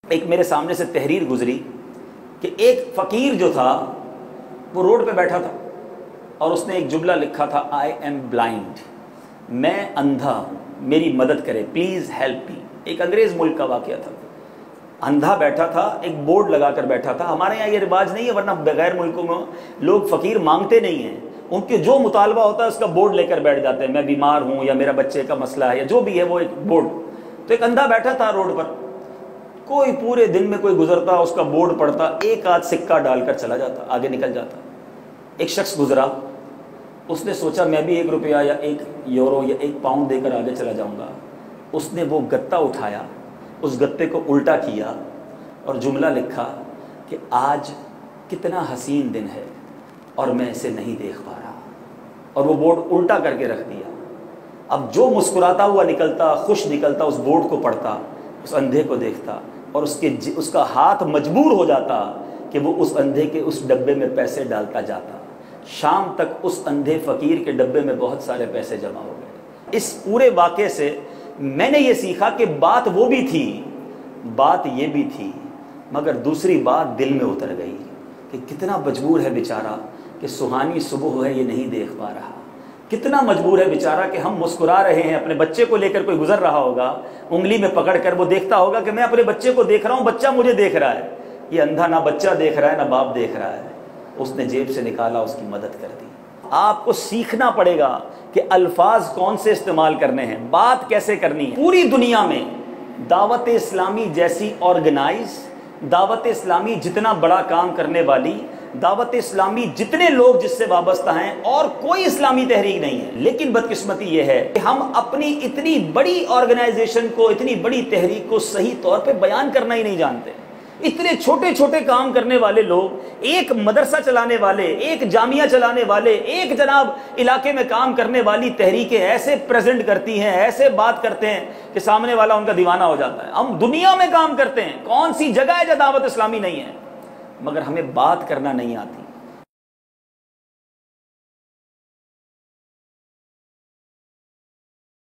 ایک میرے سامنے سے تحریر گزری کہ ایک فقیر جو تھا وہ روڈ پہ بیٹھا تھا اور اس نے ایک جملہ لکھا تھا آئی ایم بلائنڈ، میں اندھا ہوں، میری مدد کرے، پلیز ہیلپ می۔ ایک انگریز ملک کا واقعہ تھا، اندھا بیٹھا تھا، ایک بورڈ لگا کر بیٹھا تھا۔ ہمارے یہاں یہ رواج نہیں ہے، ورنہ بغیر ملکوں میں لوگ فقیر مانگتے نہیں ہیں، ان کے جو مطالبہ ہوتا ہے اس کا بورڈ لے کر بیٹھ جاتے ہیں، میں بیمار ہوں یا میرا بچے کا مسئلہ ہے یا جو بھی ہے وہ ایک بورڈ۔ تو ایک اندھا بیٹھا تھا روڈ پر، کوئی پورے دن میں کوئی گزرتا اس کا بورڈ پڑتا، ایک آدھ سکہ ڈال کر چلا جاتا، آگے نکل جاتا۔ ایک شخص گزرا، اس نے سوچا میں بھی 1 روپیہ یا 1 یورو یا 1 پاؤنڈ دے کر آگے چلا جاؤں گا۔ اس نے وہ گتا اٹھایا، اس گتے کو الٹا کیا اور جملہ لکھا کہ آج کتنا حسین دن ہے اور میں اسے نہیں دیکھ پا رہا، اور وہ بورڈ الٹا کر کے رکھ دیا۔ اب جو مسکراتا ہوا نکلتا، خوش نکلتا، اس بورڈ کو پڑھتا، اس اندھے کو دیکھتا اور اس کا ہاتھ مجبور ہو جاتا کہ وہ اس اندھے کے اس ڈبے میں پیسے ڈالتا جاتا۔ شام تک اس اندھے فقیر کے ڈبے میں بہت سارے پیسے جمع ہو گئے۔ اس پورے واقعے سے میں نے یہ سیکھا کہ بات وہ بھی تھی، بات یہ بھی تھی، مگر دوسری بات دل میں اتر گئی کہ کتنا مجبور ہے بیچارہ کہ سہانی صبح ہے یہ نہیں دیکھ پا رہا، کتنا مجبور ہے بیچارہ کہ ہم مسکرا رہے ہیں، اپنے بچے کو لے کر کوئی گزر رہا ہوگا، انگلی میں پکڑ کر وہ دیکھتا ہوگا کہ میں اپنے بچے کو دیکھ رہا ہوں، بچہ مجھے دیکھ رہا ہے۔ یہ اندھا نہ بچہ دیکھ رہا ہے نہ باپ دیکھ رہا ہے، اس نے جیب سے نکالا، اس کی مدد کر دی۔ آپ کو سیکھنا پڑے گا کہ الفاظ کون سے استعمال کرنے ہیں، بات کیسے کرنی ہے۔ پوری دنیا میں دعوت اسلامی جیسی آرگنائز، دعوت اسلامی جتنا بڑا کام کرنے والی، دعوت اسلامی جتنے لوگ جس سے وابستہ ہیں، اور کوئی اسلامی تحریک نہیں ہے۔ لیکن بدقسمتی یہ ہے کہ ہم اپنی اتنی بڑی آرگنائزیشن کو، اتنی بڑی تحریک کو صحیح طور پہ بیان کرنا ہی نہیں جانتے۔ اتنے چھوٹے چھوٹے کام کرنے والے لوگ، ایک مدرسہ چلانے والے، ایک جامعہ چلانے والے، ایک جناب علاقے میں کام کرنے والی تحریکیں ایسے پریزنٹ کرتی ہیں، ایسے بات کرتے ہیں کہ سامنے والا ان کا دیوانہ ہو جاتا ہے۔ ہم دنیا میں کام کرتے ہیں، کون سی جگہ ہے جہاں دعوت اسلامی نہیں ہے، مگر ہمیں بات کرنا نہیں آتی۔